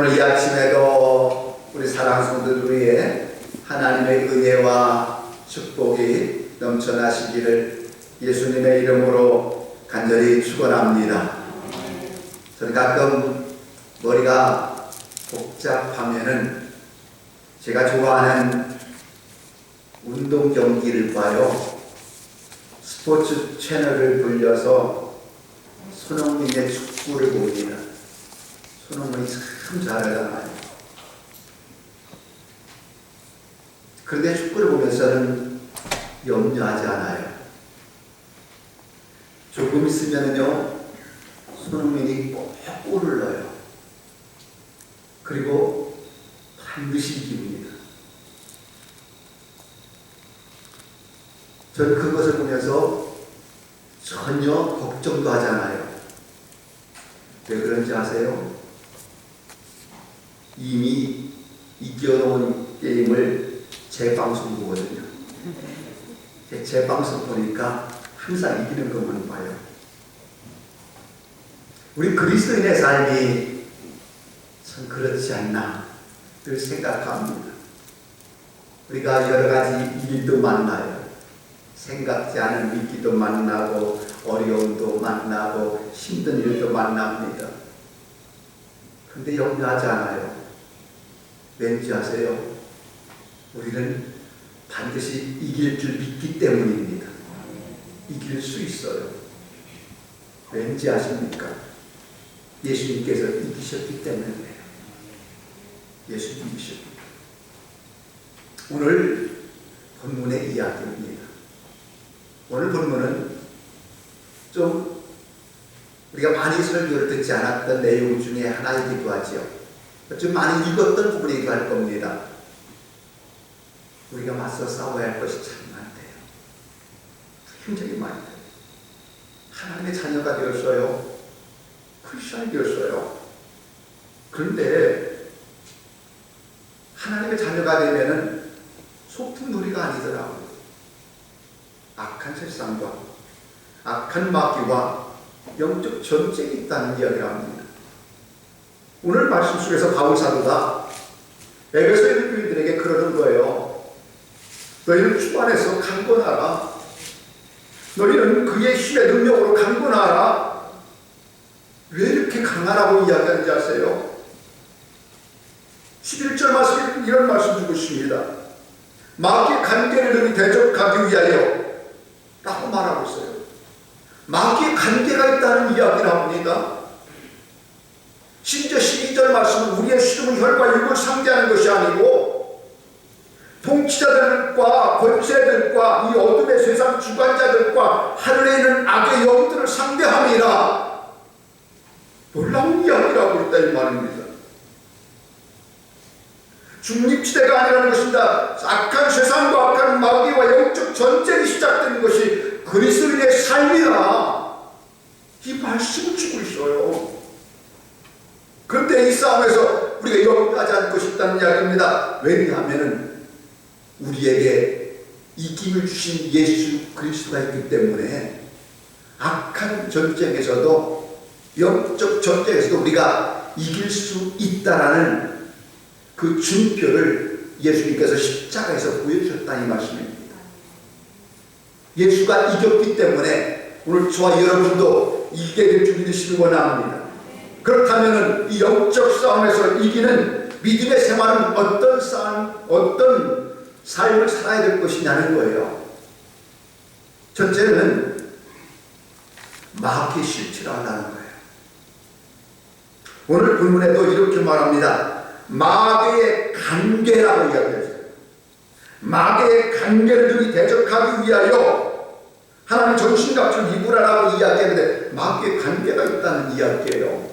오늘 이 아침에도 우리 사랑하는 성도들 위해 하나님의 은혜와 축복이 넘쳐나시기를 예수님의 이름으로 간절히 축원합니다. 저는 가끔 머리가 복잡하면은 제가 좋아하는 운동 경기를 봐요. 스포츠 채널을 돌려서 손흥민의 축구를 봅니다. 손흥민이 참 잘하잖아요. 그런데 축구를 보면서는 염려하지 않아요. 조금 있으면요 손흥민이 꼭 골을 넣어요. 그리고 반드시 이깁니다. 저는 그것을 보면서 전혀 걱정도 하지 않아요. 왜 그런지 아세요? 이미 이겨놓은 게임을 재방송 보거든요. 재방송 보니까 항상 이기는 것만 봐요. 우리 그리스도인의 삶이 참 그렇지 않나 늘 생각합니다. 우리가 여러 가지 일도 만나요. 생각지 않은 위기도 만나고 어려움도 만나고 힘든 일도 만납니다. 그런데 염려하지 않아요. 왠지 아세요? 우리는 반드시 이길 줄 믿기 때문입니다. 이길 수 있어요. 왠지 아십니까? 예수님께서 이기셨기 때문에 그래요. 예수님 이기셨기 때문에. 오늘 본문의 이야기입니다. 오늘 본문은 좀 우리가 많이 설교를 듣지 않았던 내용 중에 하나이기도 하죠. 좀 많이 읽었던 부분이기도 할 겁니다. 우리가 맞서 싸워야 할 것이 참 많대요. 굉장히 많이 돼요. 하나님의 자녀가 되었어요. 크리스천이 되었어요. 그런데 하나님의 자녀가 되면은 소품놀이가 아니더라고요. 악한 세상과 악한 마귀와 영적 전쟁이 있다는 이야기를 합니다. 오늘 말씀 속에서 바울 사도가 에베소의 교인들에게 그러는 거예요. 너희는 주 안에서 강건하라. 너희는 그의 힘의 능력으로 강건하라. 왜 이렇게 강하라고 이야기하는지 아세요? 11절 말씀에 이런 말씀 주고 있습니다. 마귀의 관계를 너희 대적하기 위하여 라고 말하고 있어요. 마귀의 관계가 있다는 이야기를 합니다. 심지어 12절 말씀은 우리의 수dum은 혈과 육을 상대하는 것이 아니고 통치자들과 권세들과 이 어둠의 세상 주관자들과 하늘에 있는 악의 영들을 상대함이라. 놀라운 이야기를 하고 있다 이 말입니다. 중립지대가 아니라는 것입니다. 악한 세상과 악한 마귀와 영적 전쟁이 시작되는 것이 그리스도인의 삶이다. 이 말씀을 주고 있어요. 그런데 이 싸움에서 우리가 염려하지 않을 것이 있다는 이야기입니다. 왜냐하면 우리에게 이김을 주신 예수 그리스도가 있기 때문에 악한 전쟁에서도 영적 전쟁에서도 우리가 이길 수 있다라는 그 준표를 예수님께서 십자가에서 보여주셨다는 이 말씀입니다. 예수가 이겼기 때문에 오늘 저와 여러분도 이기게 될 줄 믿으시기 원합니다. 그렇다면 이 영적 싸움에서 이기는 믿음의 생활은 어떤 삶을 살아야 될 것이냐는 거예요. 첫째는 마귀의 실체를 알라는 거예요. 오늘 본문에도 이렇게 말합니다. 마귀의 관계라고 이야기했어요. 마귀의 관계를 너희 대적하기 위하여 하나님 정신갑주를 입으라라고 이야기했는데 마귀의 관계가 있다는 이야기예요.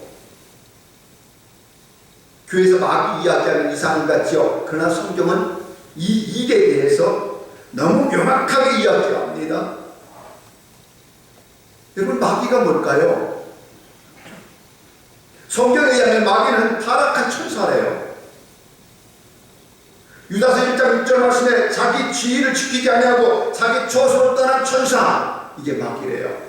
교회에서 마귀 이야기하는 이상한 같죠. 그러나 성경은 이 일에 대해서 너무 명확하게 이야기합니다. 여러분 마귀가 뭘까요? 성경에 의하면 마귀는 타락한 천사래요. 유다서 1장 6절 말씀에 자기 지위를 지키지 아니하고 자기 처소로 떠난 천사, 이게 마귀래요.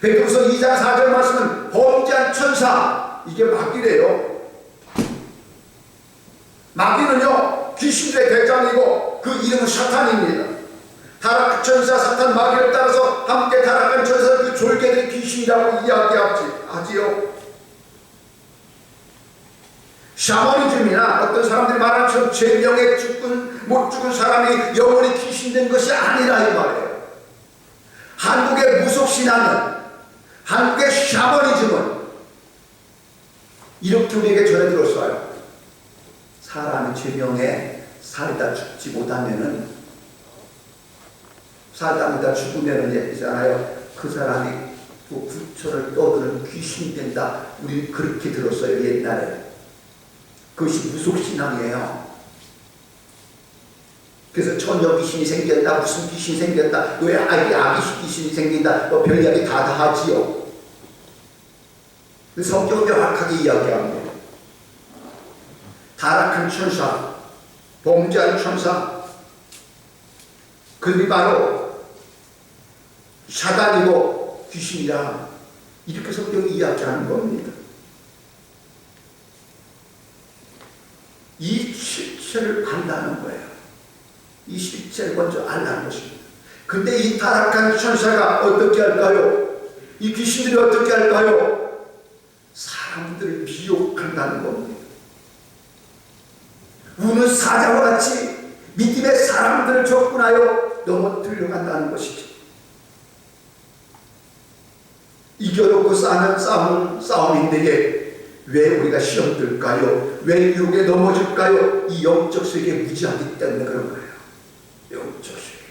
베드로서 2장 4절 말씀은 범죄한 천사, 이게 마귀래요. 마귀는요 귀신들의 대장이고 그 이름은 사탄입니다. 타락 천사 사탄 마귀를 따라서 함께 타락한 천사 그 졸개된 귀신이라고 이야기하지요. 샤머니즘이나 어떤 사람들이 말하는 것처럼 죄명에 못 죽은 사람이 영원히 귀신된 것이 아니라 이 말이에요. 한국의 무속신앙은, 한국의 샤머니즘은 이렇게 우리에게 전해들었어요. 사람의 죄명에 살다 죽지 못하면은, 살다 죽으면은 얘기잖아요. 그 사람이 또 부처를 떠드는 귀신이 된다. 우리는 그렇게 들었어요, 옛날에. 그것이 무속신앙이에요. 그래서 처녀 귀신이 생겼다, 무슨 귀신이 생겼다, 왜 아기 귀신이 생긴다, 뭐 별 이야기 다 하지요. 성경은 명확하게 이야기합니다. 타락한 천사, 범죄한 천사, 그들이 바로 사단이고 귀신이라 이렇게 성경이 이야기하는 겁니다. 이 실체를 안다는 거예요. 이 실체를 먼저 알라는 것입니다. 근데 이 타락한 천사가 어떻게 할까요? 이 귀신들이 어떻게 할까요? 사람들을 미혹한다는 겁니다. 우는 사자와 같이 믿음의 사람들을 접근하여 넘어뜨려 간다는 것이죠. 이겨놓고 싸는 싸움인데 왜 우리가 시험 들까요? 왜 유혹에 넘어질까요? 이 영적 세계에 무지하기 때문에 그런 거예요. 영적 세계.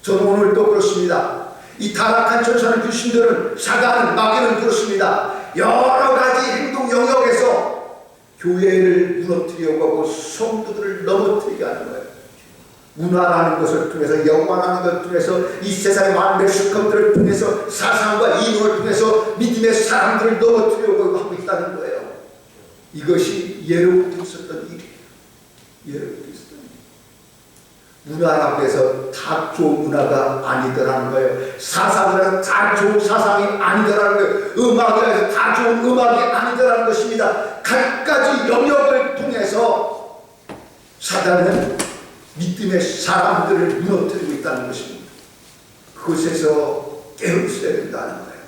저는 오늘도 그렇습니다. 이 타락한 천사는 귀신들은, 사단은, 마귀는 그렇습니다. 여러 가지 행동 영역에서 교회를 무너뜨리려고 하고 성도들을 넘어뜨리게 하는 거예요. 문화라는 것을 통해서, 영화라는 것을 통해서, 이 세상의 만배 수컷들을 통해서, 사상과 이론을 통해서 믿음의 사람들을 넘어뜨리려고 하고 있다는 거예요. 이것이 예로부터 있었던 일이에요. 예로부터 있었던 일. 문화라고 해서 다 좋은 문화가 아니더라는 거예요. 사상이라서 다 좋은 사상이 아니더라는 거예요. 음악이라 해서 다 좋은 음악이 아니더라는 것입니다. 각가지 영역을 통해서 사단은 믿음의 사람들을 무너뜨리고 있다는 것입니다. 그것에서 깨어있어야 된다는 거예요.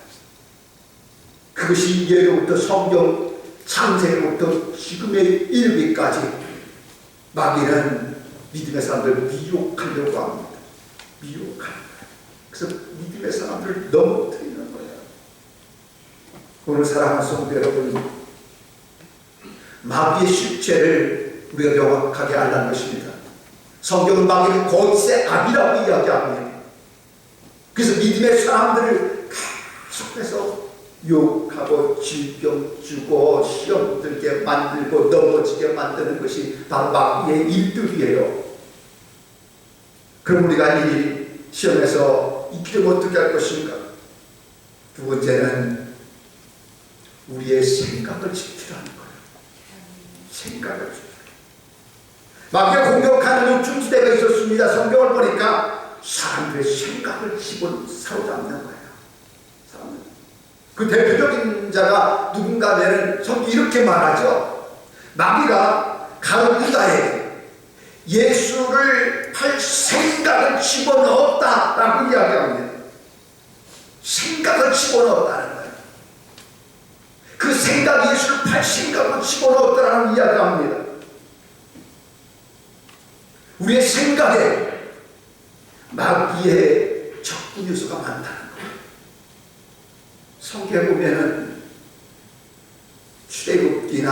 그것이 예로부터 성경 창세로부터 지금에 이르기까지 마귀는 믿음의 사람들을 미혹하려고 합니다. 미혹하는 거예요. 그래서 믿음의 사람들을 넘어뜨리는 거예요. 오늘 사랑하는 성도 여러분, 마귀의 실체를 우리가 명확하게 알라는 것입니다. 성경은 마귀는 거짓의 악이라고 이야기합니다. 그래서 믿음의 사람들을 계속해서 욕하고 질병 주고 시험 들게 만들고 넘어지게 만드는 것이 바로 마귀의 일들이에요. 그럼 우리가 이 시험에서 이기려면 어떻게 할 것인가? 두 번째는 우리의 생각을 지키라는 거예요. 생각을 지키라. 마귀가 공격하는 중지대가 있었습니다. 성경을 보니까 사람들의 생각을 사로잡는 거예요. 그 대표적인 자가 누군가면 성경이 이렇게 말하죠. 마귀가 가룟 유다에게 예수를 팔 생각을 집어넣었다라고 이야기합니다. 생각을 집어넣었다는 거예요. 그 생각, 예수를 팔 생각을 집어넣었다라는 이야기합니다. 우리의 생각에 마귀의 적군 요소가 많다는 거예요. 성경에 보면은 출애굽기를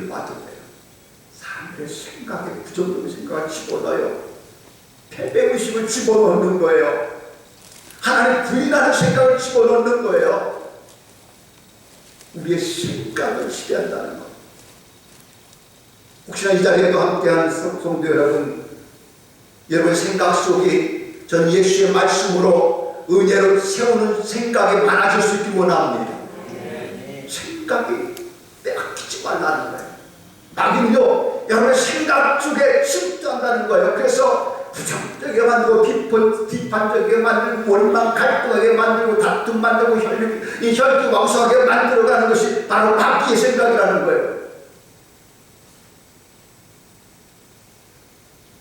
봐도 돼요. 사람들의 생각에 부정적인 생각을 집어넣어요. 패배의식을 집어넣는 거예요. 하나님 부인하는 생각을 집어넣는 거예요. 우리의 생각을 지배한다는 것. 혹시나 이 자리에도 함께한 성도 여러분, 여러분의 생각 속에 전 예수의 말씀으로 은혜로 세우는 생각이 많아질 수 있기 원합니다. 생각이 빼앗기지 말라는 거예요. 마귀는요, 여러분의 생각 속에 침투한다는 거예요. 그래서 부정적이게 만들고 비판적이게 만들고 원망 갈등하게 만들고 다툼 만들고 혈기왕성하게 만들어가는 것이 바로 마귀의 생각이라는 거예요.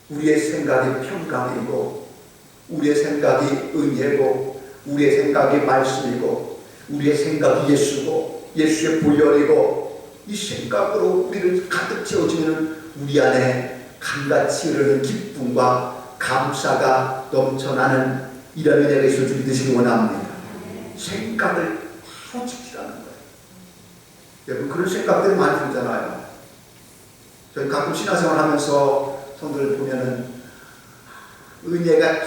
우리의 생각이 평강이고, 우리의 생각이 은혜고, 우리의 생각이 말씀이고, 우리의 생각이 예수고, 예수의 보혈이고, 이 생각으로 우리를 가득 채워지면 우리 안에 강같이 흐르는 기쁨과 감사가 넘쳐나는 이런 은혜가 있을 줄 믿으시기 원합니다. 생각을 바로 지키라는 거예요. 여러분, 그런 생각들이 많이 들잖아요. 저희 가끔 신앙생활 하면서 성도들 보면은 은혜가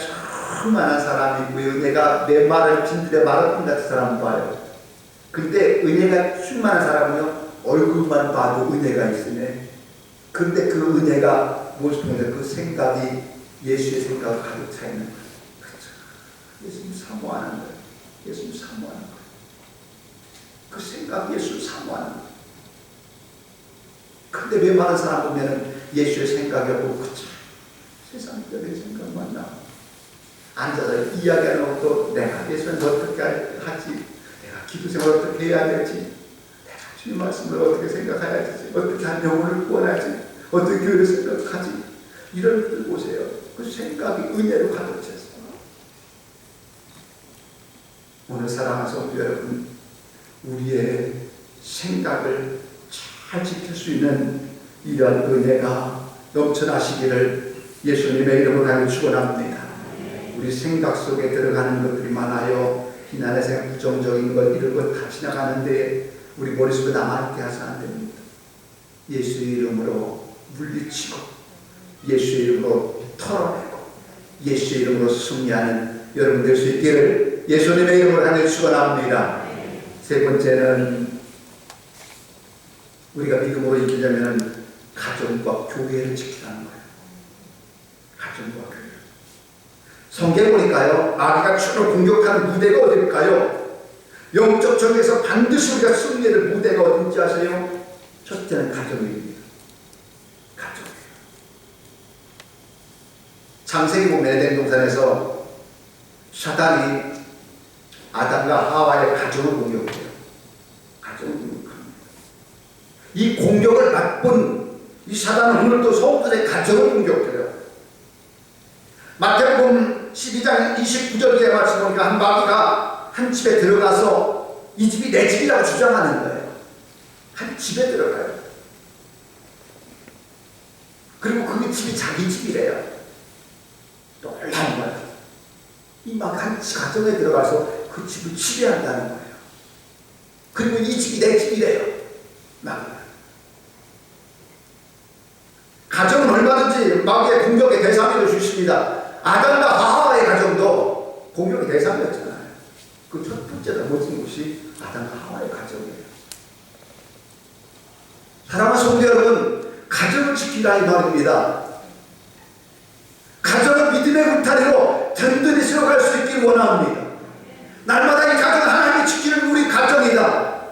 충만한 사람이 있고, 은혜가 내 말을 진들의 말을 같은 사람 봐요. 근데 은혜가 충만한 사람은요, 얼굴만 봐도 은혜가 있으네. 근데 그 은혜가 무엇을 통해서 그 생각이 예수의 생각을 가득 차 있는 거예요. 그렇죠. 예수님 사모하는 거예요. 예수님 사모하는 거예요. 그 생각 예수를 사모하는 거예요. 근데 왜 많은 사람 보면은 예수의 생각이 없고, 그쵸, 세상 내 생각만 나. 앉아서 이야기하는 것도 내가 예수는 어떻게 하지? 내가 기도 생활 어떻게 해야 될지? 내가 주님 말씀을 어떻게 생각해야 되지? 어떻게 한 영혼을 구원하지? 어떻게 교회를 생각하지? 이런 것들 보세요. 그 생각이 은혜로 가득 찼어요. 오늘 사랑하는 성도 여러분, 우리의 생각을 잘 지킬 수 있는 이러한 은혜가 넘쳐나시기를 예수님의 이름으로 간절히 축원합니다. 우리 생각 속에 들어가는 것들이 많아요. 비난의 생각, 부정적인 것, 이런 것 다 지나가는데 우리 머릿속에 남아있게 하셔서 안 됩니다. 예수의 이름으로 물리치고, 예수의 이름으로 털어내고, 예수의 이름으로 승리하는 여러분 될 수 있기를 예수님의 이름으로 간절히 축원합니다. 세 번째는 우리가 믿음으로 이기려면 가정과 교회를 지키라는 거예요. 가정과 교회. 성경에 보니까요, 마귀가 주로 공격하는 무대가 어딜까요? 영적 적에서 반드시 우리가 승리할 무대가 어딘지 아세요? 첫째는 가정입니다. 가정이에요. 창세기 보면 에덴 동산에서 사단이 아담과 하와의 가정을 공격해요. 가정을 공격합니다. 이 공격을 맛본 이 사단은 오늘도 성도들의 가정을 공격해요. 마태복음 12장 29절의 말씀 보니까 한 마귀가 한 집에 들어가서 이 집이 내 집이라고 주장하는 거예요. 한 집에 들어가요. 그리고 그 집이 자기 집이래요. 놀라운 거예요. 이 막 한 가정에 들어가서 그 집을 지배한다는 거예요. 그리고 이 집이 내 집이래요. 마귀가. 가정은 얼마든지 마귀의 공격의 대상이 될 수 있습니다. 아담과 하와의 가정도 공격의 대상이었잖아요. 그 첫 번째로 모든 것이 아담과 하와의 가정이에요. 사랑하는 성도 여러분, 가정을 지키라 이 말입니다. 가정은 믿음의 울타리로 든든히 세워갈 수 있기를 원합니다. 날마다 이 가정은 하나님이 지키는 우리 가정이다.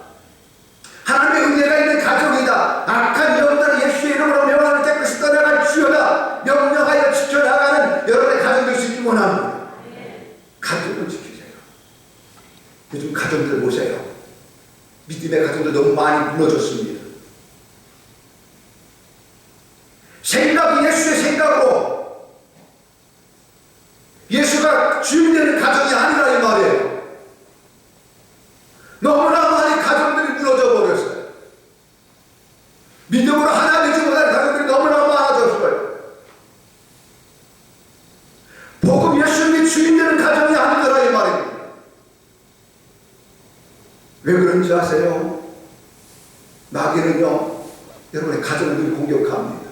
하나님의 은혜가 있는 가정이다. 악한 영들을 예수의 이름으로 명하는 때까지 떠나갈 주여다. 명령하여 지켜나가는 여러분의 가정 될 수 있기를 원합니다. 가정을 지키세요. 요즘 가정들 보세요. 믿음의 가정들 너무 많이 무너졌습니다. 생각이 예수의 생각으로 예수가 주인 되는 가정이 아니라 이 말이에요. 너무나 많이 가정들이 무너져 버렸어요. 믿음으로 하나 되지 못한 가정들이 너무나 많아졌어요. 복음 예수님이 주인 되는 가정이 아니더라 이 말입니다. 왜 그런지 아세요? 마귀는요, 여러분의 가정을 늘 공격합니다.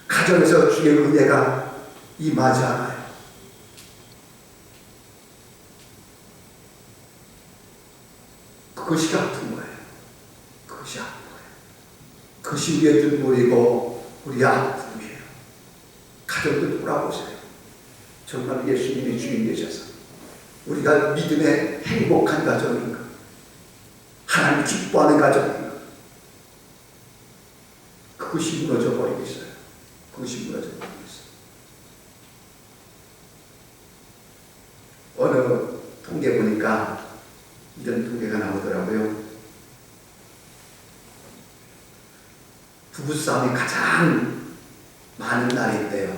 가정에서 주의 은혜가 임하지 않아요. 그것이 아픈 거예요. 그것이 아픈 거예요. 그것이 우리의 눈물이고 우리의 아픔이에요. 가정들 돌아보세요. 정말 예수님이 주인 되셔서 우리가 믿음의 행복한 가정인가? 하나님 기뻐하는 가정인가? 그것이 무너져 버리고 있어요. 그것이 무너져 버리고 있어요. 어느 통계 보니까 이런 통계가 나오더라고요. 부부싸움이 가장 많은 날인데요.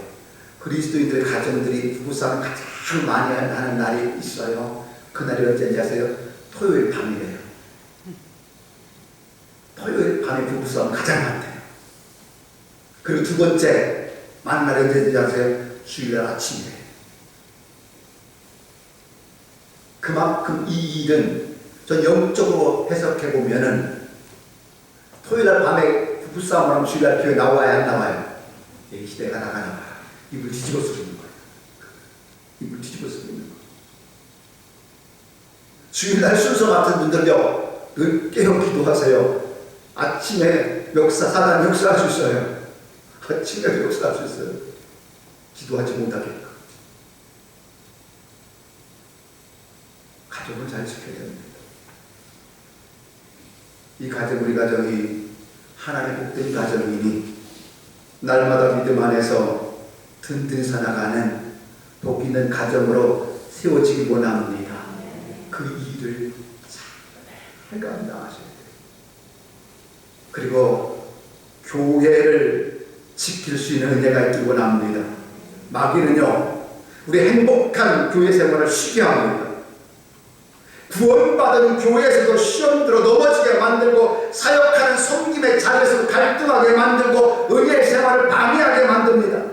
그리스도인들 가정들이 부부싸움 가장 많이 하는 날이 있어요. 그날이 언제인지 아세요? 토요일 밤이래요. 토요일 밤에 부부싸움 가장 많대요. 그리고 두 번째 많은 날이 언제인지 아세요? 주일날 아침이래요. 그만큼 이 일은 전 영적으로 해석해 보면은 토요일날 밤에 부부싸움을 하면 주일날 교회 나와야 안 나와요? 이 시대가 나가나 봐요. 입을 뒤집어 쓰는 거예요. 입을 뒤집어 쓰는 거예요. 주일날 순서 같은 분들요, 깨어 기도하세요. 아침에 사단 역사할 수 있어요. 아침에 역사할 수 있어요. 기도하지 못하게끔. 가정을 잘 지켜야 됩니다. 이 가정, 우리 가정이 하나님의 복된 가정이니 날마다 믿음 안에서 든든히 살아가는 복 있는 가정으로 세워지기 원합니다. 그 일을 잘 감당하셔야 돼요. 그리고 교회를 지킬 수 있는 은혜가 있기 원합니다. 마귀는요, 우리 행복한 교회 생활을 쉬게 합니다. 구원받은 교회에서도 시험 들어 넘어지게 만들고, 사역하는 섬김의 자리에서 갈등하게 만들고, 은혜의 생활을 방해하게 만듭니다.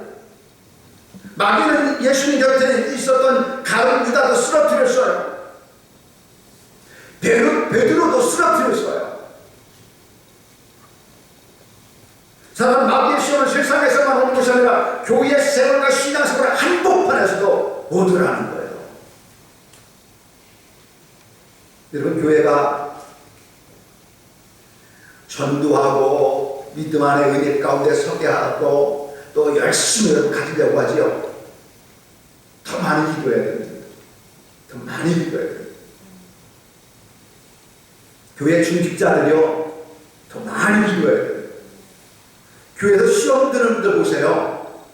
마귀는 예수님 곁에 있었던 가룟 유다도 쓰러뜨렸어요. 베드로도 쓰러뜨렸어요. 사람 마귀의 시험은 세상에서만 오는 것이 아니라 교회의 생활과 신앙생활 한복판에서도 오더라는 거예요. 여러분, 교회가 전도하고 믿음 안에 은혜 가운데 서게 하고 또 열심히 가지려고 하지요. 더 많이 기도해야 됩니다. 더 많이 기도해야 됩니다. 교회 중직자들이요, 더 많이 기도해야 돼요. 교회에서 시험 드는 분들 보세요.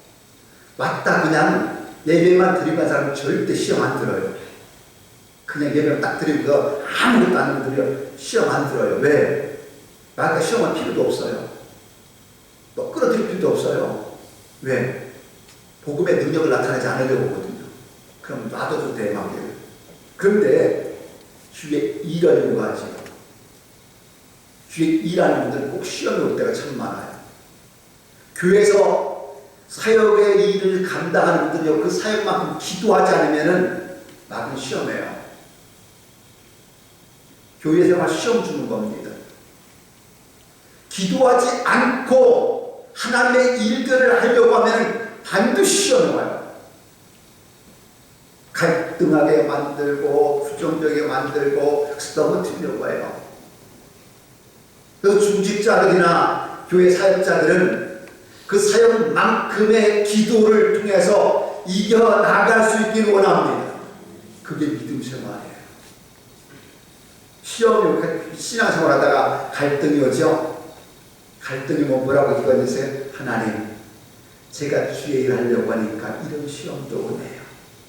왔다 그냥 예배만 드리는 사람은 절대 시험 안 들어요. 그냥 예배만 딱 드리고 아무것도 안 드려요. 시험 안 들어요. 왜? 나한테 시험할 필요도 없어요. 또 끌어들일 필요도 없어요. 왜? 복음의 능력을 나타내지 않으려고 하거든요. 그럼 놔둬도 돼, 막. 그런데 주위에 일하려고 하지. 주위에 일하는 분들은 꼭 시험이 올 때가 참 많아요. 교회에서 사역의 일을 감당하는 분들이요, 그 사역만큼 기도하지 않으면은 나는 시험해요. 교회 생활 시험 주는 겁니다. 기도하지 않고 하나님의 일들을 하려고 하면 반드시 시험이 와요. 갈등하게 만들고 부정적이게 만들고 넘어뜨리려고 해요. 그래서 중직자들이나 교회 사역자들은 그 사역만큼의 기도를 통해서 이겨나갈 수 있기를 원합니다. 그게 믿음 생활이에요. 시험이 신앙생활 하다가 갈등이 오죠. 갈등이 뭐라고 이거는요, 하나님, 제가 주의 일 하려고 하니까 이런 시험도 오네요.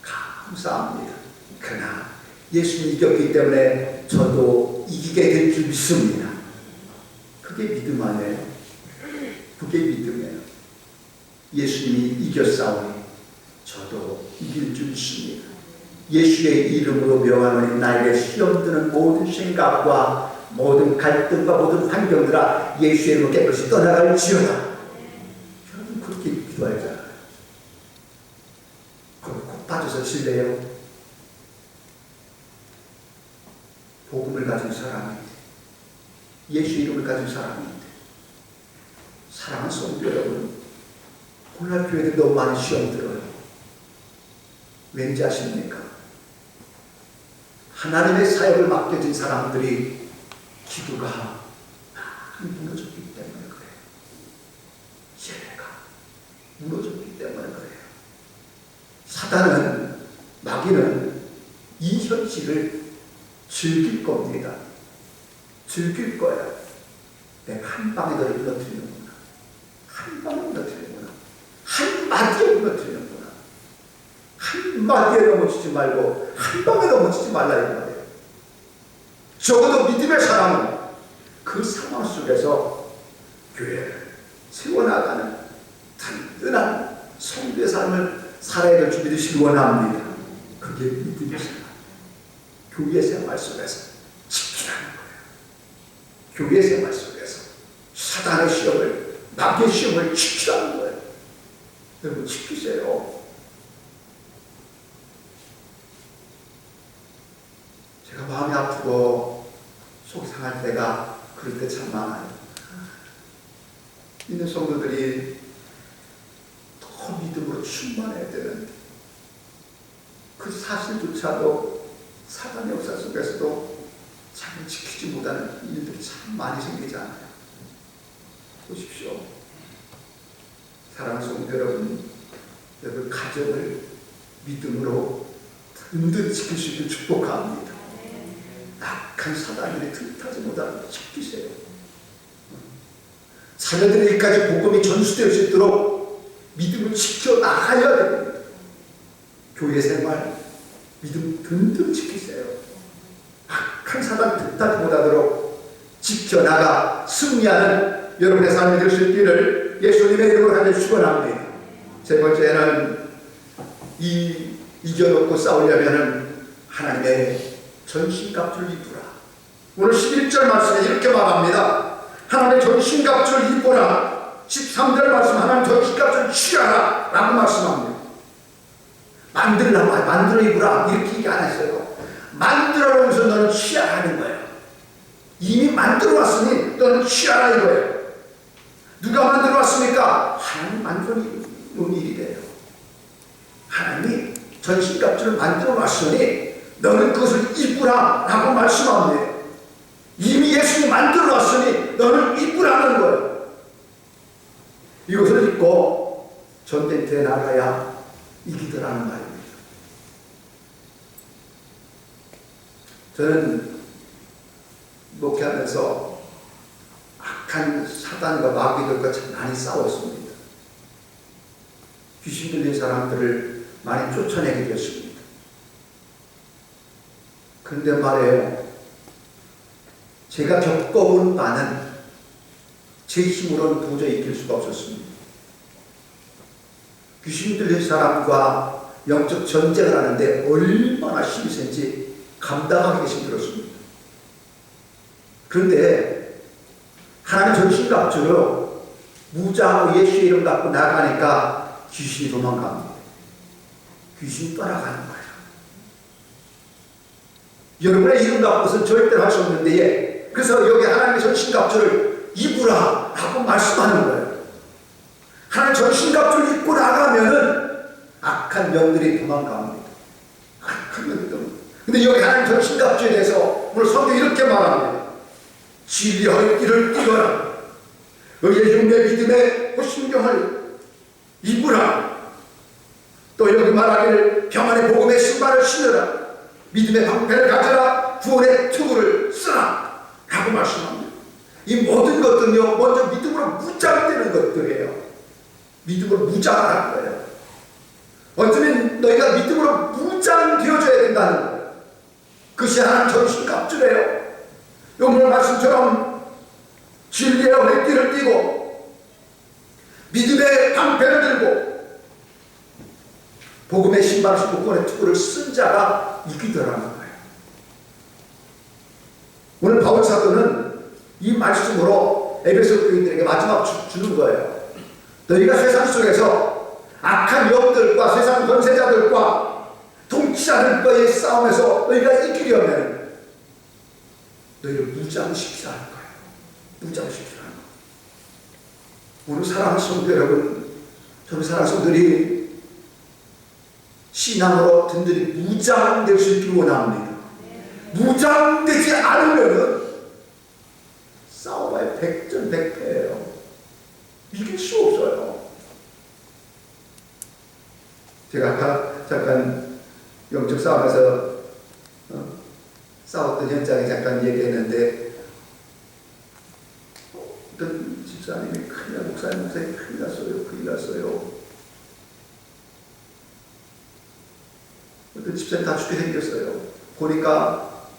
감사합니다. 그러나 예수님이 이겼기 때문에 저도 이기게 될 줄 믿습니다. 그게 믿음 아니에요? 그게 믿음이에요. 예수님이 이겼사오니 저도 이길 줄 믿습니다. 예수의 이름으로 명하노니 나에게 시험 드는 모든 생각과 모든 갈등과 모든 환경들아 예수의 이름으로 깨끗이 떠나갈지어다. 여러분, 그렇게 기도하잖아요. 거기 꼭 빠져서 질래요? 복음을 가진 사람이, 예수 이름을 가진 사람인데, 사랑하는 성도 여러분, 오늘날 교회들이 너무 많이 시험 들어요. 왠지 아십니까? 하나님의 사역을 맡겨진 사람들이 기도가 많이 무너졌기 때문에 그래요. 예배가 무너졌기 때문에 그래요. 사단은, 마귀는 이 현실을 즐길 겁니다. 즐길 거예요. 내가 한 방에 너를 무너뜨리는구나. 한 방에 무너뜨리는구나. 한마디에 무너뜨리는구나. 한마디에 넘어지지 말고 한 방에 넘어지지 말라 이 말이에요. 적어도 믿음의 사람은 그 상황 속에서 교회를 세워나가는 더 든든한 성도의 삶을 살아야 될 줄 믿으시기 원합니다. 그게 믿음의 생활, 교회 생활 속에서 지키라는 거예요. 교회 생활 속에서 사단의 시험을, 마귀의 시험을 지키라는 거예요. 여러분 지키세요. 제가 마음이 아프고 속 상할 때가 그럴 때 참 많아요. 있는 성도들이 더 믿음으로 충만해야 되는데 그 사실조차도 사단의 역사 속에서도 자기를 지키지 못하는 일들이 참 많이 생기지 않아요. 보십시오. 사랑하는 성도 여러분, 여러분 가정을 믿음으로 든든히 지킬 수 있길 축복합니다. 악한 사단들이 틈타지 못하는 지키세요. 자녀들에게까지 복음이 전수될 수 있도록 믿음을 지켜나가야 됩니다. 교회 생활 믿음 든든히 지키세요. 악한 사단 틈타지 못하도록 지켜나가 승리하는 여러분의 삶이 될 수 있기를 예수님의 이름으로 하늘 축원합니다. 세 번째는 이겨놓고 싸우려면 하나님의 전신갑주를 입으라. 오늘 11절 말씀에 이렇게 말합니다. 하나님의 전신갑주를 입으라. 13절 말씀 하나님 전신갑주를 취하라 라고 말씀합니다. 만들어 입으라 이렇게 얘기 안 했어요. 만들어 놓으면서 너는 취하라 하는 거예요. 이미 만들어 왔으니 너는 취하라 이거예요. 누가 만들어 왔습니까? 하나님 만들어 놓은 일이래요. 하나님이 전신갑주를 만들어 왔으니 너는 그것을 입으라 라고 말씀합니다. 이미 예수님이 만들어 왔으니 너는 입으라는 거예요. 이것을 입고 전쟁터에 나가야 이기더라는 말입니다. 저는 목회하면서 악한 사단과 마귀들과 참 많이 싸웠습니다. 귀신 들린 사람들을 많이 쫓아내게 되었습니다. 그런데 말이에요. 제가 겪어본 바는 제 힘으로는 도저히 이길 수가 없었습니다. 귀신 들린 사람과 영적 전쟁을 하는데 얼마나 힘이 센지 감당하기 힘들었습니다. 그런데 하나님 전신갑주로 무장하고 예수의 이름 갖고 나가니까 귀신이 도망갑니다. 귀신이 떠나가는 거예요. 여러분의 이름 갖고서는 절대로 할 수 없는데 그래서 여기 하나님의 전신갑주를 입으라 라고 말씀하는 거예요. 하나님 전신갑주를 입고 나가면은 악한 영들이 도망갑니다. 악한 영들. 근데 여기 하나님 전신갑주에 대해서 오늘 성경이 이렇게 말합니다. 진리의 길을 뛰거라. 의의 흉내 믿음의 호신경을 입으라. 또 여기 말하기를 평안의 복음의 신발을 신으라. 믿음의 방패를 가져라. 구원의 투구를 쓰라 라고 말씀합니다. 이 모든 것들은요 먼저 믿음으로 무장되는 것들이에요. 믿음으로 무장하는 거예요. 어쩌면 너희가 믿음으로 무장되어져야 된다는 거예요. 그것이 하나님 전신갑주래요. 오늘 말씀처럼 진리의 활기를 띠고 믿음의 방패를 들고 복음의 신발을 신고 구원의 투구를 쓴 자가 이기더라는 거예요. 오늘 바울 사도는 이 말씀으로 에베소 교인들에게 마지막 주는 거예요. 너희가 세상 속에서 악한 영들과 세상 권세자들과 통치자들과의 싸움에서 너희가 이기려면 너희를 무장시키라는 거예요. 무장시키라는 거예요. 오늘 사랑하는 성도 여러분, 저는 사랑하는 성도들이 신앙으로 든든히 무장될 수 있기를 원합니다. 무장되지 않으면 싸워봐야 백전백패예요. 이길 수 없어요. 제가 아까 잠깐 영적 싸움에서 싸웠던 현장에 잠깐 얘기했는데 어떤 집사님이 목사님 큰일 났어요. 어떤 집사님 다 죽게 생겼어요.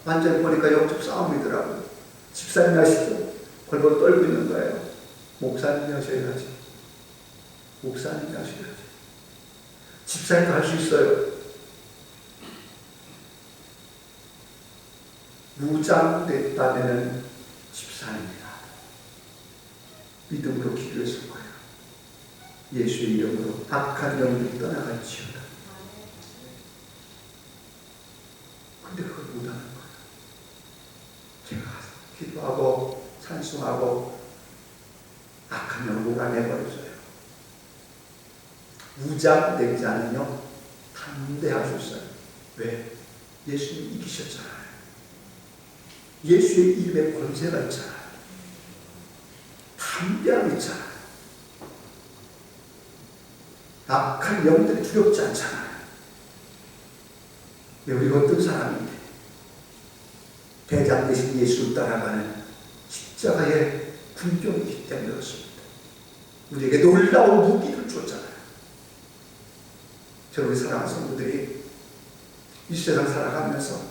완전히 보니까 영적 싸움이더라고요. 집사님 아시죠? 벌벌 떨고 있는 거예요. 목사님이 하셔야지. 목사님이 하셔야지. 집사님도 할 수 있어요. 무장됐다면 집사입니다. 믿음으로 기도했을 거예요. 예수의 이름으로 악한 영들이 떠나갈지어다. 근데 그걸 못하는 거예요. 제가 기도하고 찬송하고 악한 영을 몰아내버렸어요. 무장되지 않으며 담대하셨어요. 왜? 예수님 이기셨잖아요. 예수의 이름에 권세가 있잖아요. 담대함이 있잖아요. 악한 영들이 두렵지 않잖아요. 우리가 어떤 사람인데 대장 대신 예수를 따라가는 십자가의 군병이기 때문에 그렇습니다. 우리에게 놀라운 무기를 줬잖아요. 저는 우리 사랑하는 성도들이 이 세상 살아가면서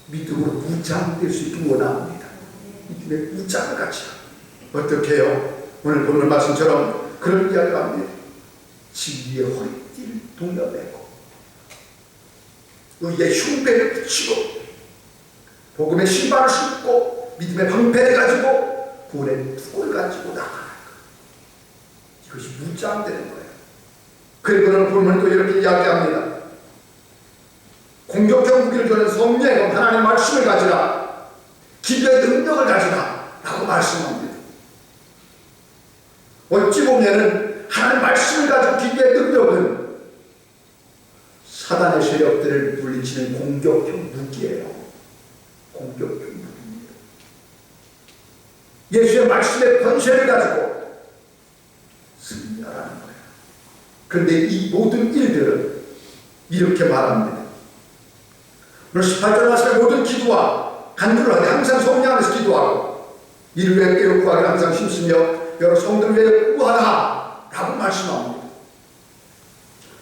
믿음으로 무장될 수 있기 원합니다. 믿음의 무장을 같이 어떻게 해요? 오늘 보는 말씀처럼 그런 이야기를 합니다. 진리의 허리띠를 동여매고 의의 흉배를 붙이고 복음의 신발을 신고 믿음의 방패를 가지고 구원의 투구를 가지고 나가는 것. 이것이 무장되는 거예요. 그리고 보면 또 이렇게 이야기합니다. 공격형 무기를 주는 성령 하나님의 말씀을 가지라. 기도의 능력을 가지라 라고 말씀합니다. 어찌 보면은 하나님의 말씀을 가진 기도의 능력은 사단의 세력들을 물리치는 공격형 무기예요. 공격형 무기입니다. 예수의 말씀의 권세를 가지고 승리하라는 거예요. 그런데 이 모든 일들은 이렇게 말합니다. 오늘 18절 말씀에 모든 기도와 간구를 하되 항상 성령 안에서 기도하고 이를 위해 깨어 구하기를 항상 힘쓰며 여러 성도를 위해 구하라 라고 말씀합니다.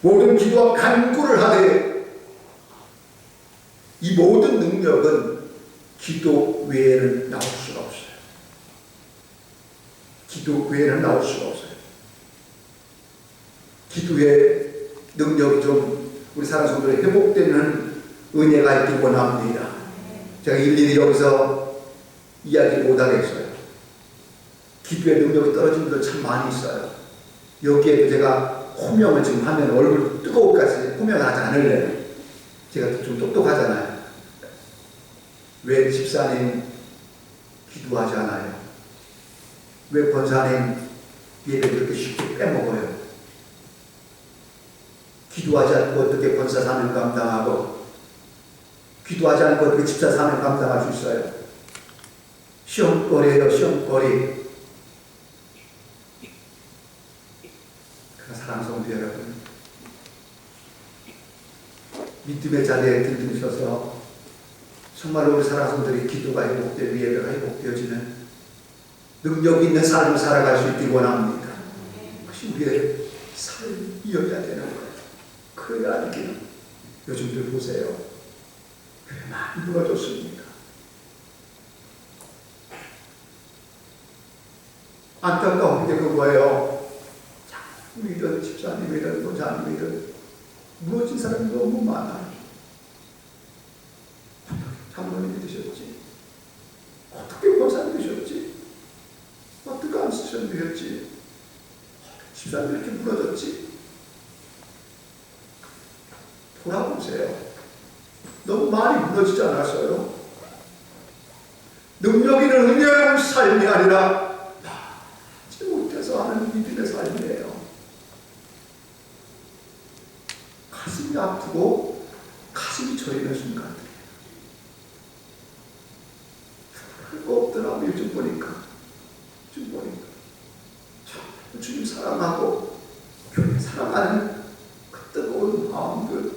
모든 기도와 간구를 하되 이 모든 능력은 기도 외에는 나올 수가 없어요. 기도 외에는 나올 수가 없어요. 기도의 능력이 좀 우리 사랑하는 성도들의 회복되는 은혜가 있길 원합니다. 제가 일일이 여기서 이야기 못하겠어요. 기도의 능력이 떨어진 분들 참 많이 있어요. 여기에도 제가 호명을 지금 하면 얼굴 뜨거울까지 호명을 하지 않을래요. 제가 좀 똑똑하잖아요. 왜 집사님 기도하지 않아요? 왜 권사님 예배 그렇게 쉽게 빼먹어요? 기도하지 않고 어떻게 권사 사명 감당하고 기도하지 않고 어떻게 집사 사명 감당할 수 있어요? 시험거리예요, 시험거리. 사랑하는 성도 여러분, 믿음의 자리에 들들으셔서 정말로 우리 사랑하는 성도들이 기도가 회복되고 예배가 회복되어지는 능력 있는 삶을 살아갈 수 있길 원합니다. 그것이 우리의 삶이어야 되는 거예요. 그래야 하기는 요즘들 보세요. 교회 많이 무너졌습니다. 안타까운 게 그거예요. 자꾸이든 집사님이든 도자님이든 무너진 사람이 너무 많아요. 장로님이 되셨지? 어떻게 권사님 되셨지? 어떻게 안수처럼 되셨지? 집사님이 이렇게 무너졌지? 돌아보세요. 너무 많이 무너지지 않았어요? 능력 있는 은혜로운 삶이 아니라 하지 못해서 하는 믿음의 삶이에요. 가슴이 아프고 가슴이 저리는 순간들이에요. 별거 없더라고. 요즘 보니까 주님 사랑하고 교회 사랑하는 그 뜨거운 마음들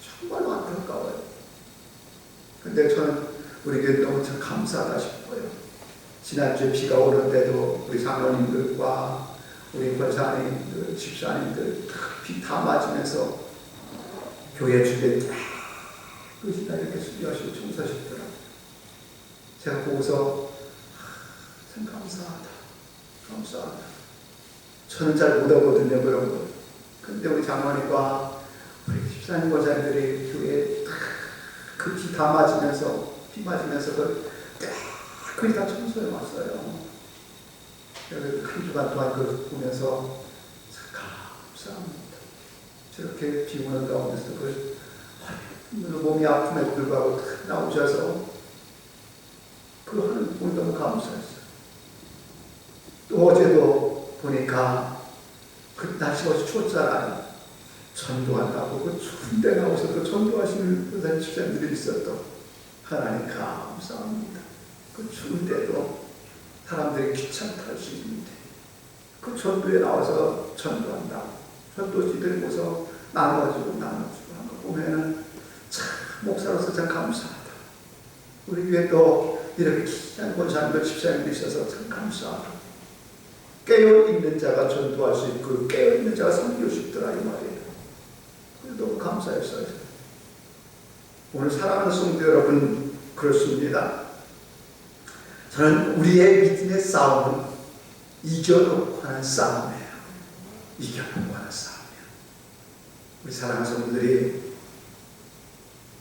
정말 안타까워요. 근데 저는 우리에게 너무 참 감사하다 싶어요. 지난주에 비가 오는데도 우리 장로님들과 우리 권사님들, 집사님들 비 다 맞으면서 교회 주변 끝이 다 이렇게 수리하시고 청소하시더라고요. 제가 보고서 참 감사하다. 저는 잘 못하거든요, 그런 거. 근데 우리 장로님과 우리 집사님 권사님들이 교회에 급히 다 맞으면서, 비 맞으면서 거의 다 청소해 왔어요. 큰 주간 동안 그걸 보면서 감사합니다. 저렇게 비 오는 가운데서 몸이 아픔에도 불구하고 나오셔서 그거 하는 분 너무 감사했어요. 또 어제도 보니까 그 날씨가 추웠잖아요. 전도한다고 그 추운 데 나오셔서 전도하시는 의사님 집사님들이 있었던 하나님 감사합니다. 그 추운 데도 사람들이 귀찮다 할 수 있는데 그 전도에 나와서 전도한다. 전도지 들고서 나눠주고 하는 거 보면은 참 목사로서 참 감사하다. 우리 교회도 이렇게 귀한 권사님들 집사님들이 있어서 참 감사하다. 깨어있는 자가 전도할 수 있고 깨어있는 자가 섬길 수 있더라 이 말이에요. 너무 감사했어요. 오늘 사랑하는 성도 여러분, 그렇습니다. 저는 우리의 믿음의 싸움은 이겨놓고 하는 싸움이에요. 이겨놓고 하는 싸움이에요. 우리 사랑하는 성도들이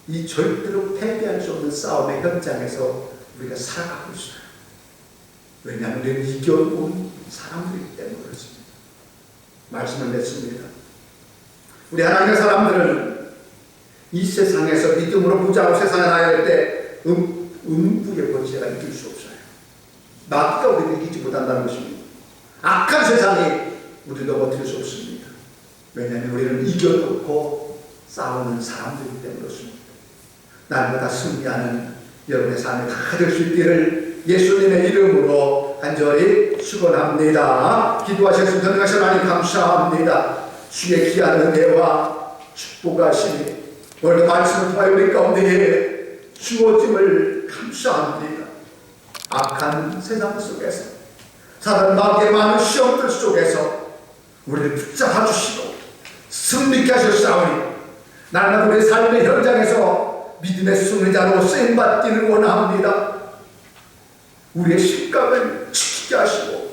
이 절대로 패배할 수 없는 싸움의 현장에서 우리가 살아가고 있어요. 왜냐하면 우리는 이겨놓은 사람들이기 때문에 그렇습니다. 말씀을 냈습니다. 우리 하나님의 사람들은 이 세상에서 믿음으로 부자로 세상에 나갈 때 음부의 권세가 이길 수 없어요. 마귀가 우리를 이기지 못한다는 것입니다. 악한 세상이 우리를 넘어뜨릴 수 없습니다. 왜냐하면 우리는 이겨놓고 싸우는 사람들이기 때문에 그렇습니다. 날마다 승리하는 여러분의 삶이 다 될 수 있기를 예수님의 이름으로 간절히 축원합니다. 기도하셨으면 전능하신 하나님 감사합니다. 주의 귀한 은혜와 축복하심이 오늘 말씀을 통하여 우리 가운데에 주어짐을 감사합니다. 악한 세상 속에서 사단 마귀의 많은 시험들 속에서 우리를 붙잡아 주시고 승리케 하셨사오니 날마다 우리의 삶의 현장에서 믿음의 승리자로 쓰임받기를 원합니다. 우리의 신강을 지키게 하시고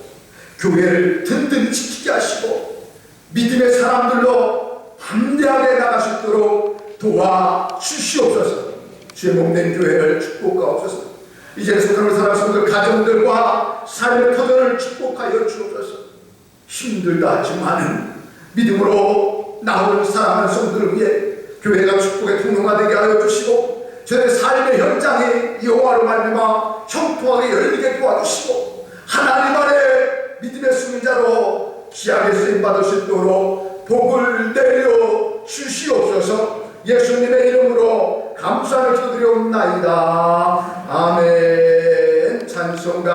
교회를 든든히 지키게 하시고 믿음의 사람들로 함대하게 나갈 수 있도록 도와주시옵소서. 주의 몸된 교회를 축복하옵소서. 이제 세상을 살아가는 가정들과 삶의 터전을 축복하여 주옵소서. 힘들다 하지만은 믿음으로 나오는 사랑하는 성도들을 위해 교회가 축복의 통로가 되게 하여 주시고 저의 삶의 현장이 여호와로 말미암아 형통하게 열리게 도와주시고 하나님 안에 믿음의 승리자로 귀하게 쓰임받을 수 있도록 복을 내려 주시옵소서. 예수님의 이름으로 감사를 기도드리옵나이다. 아멘. 찬송가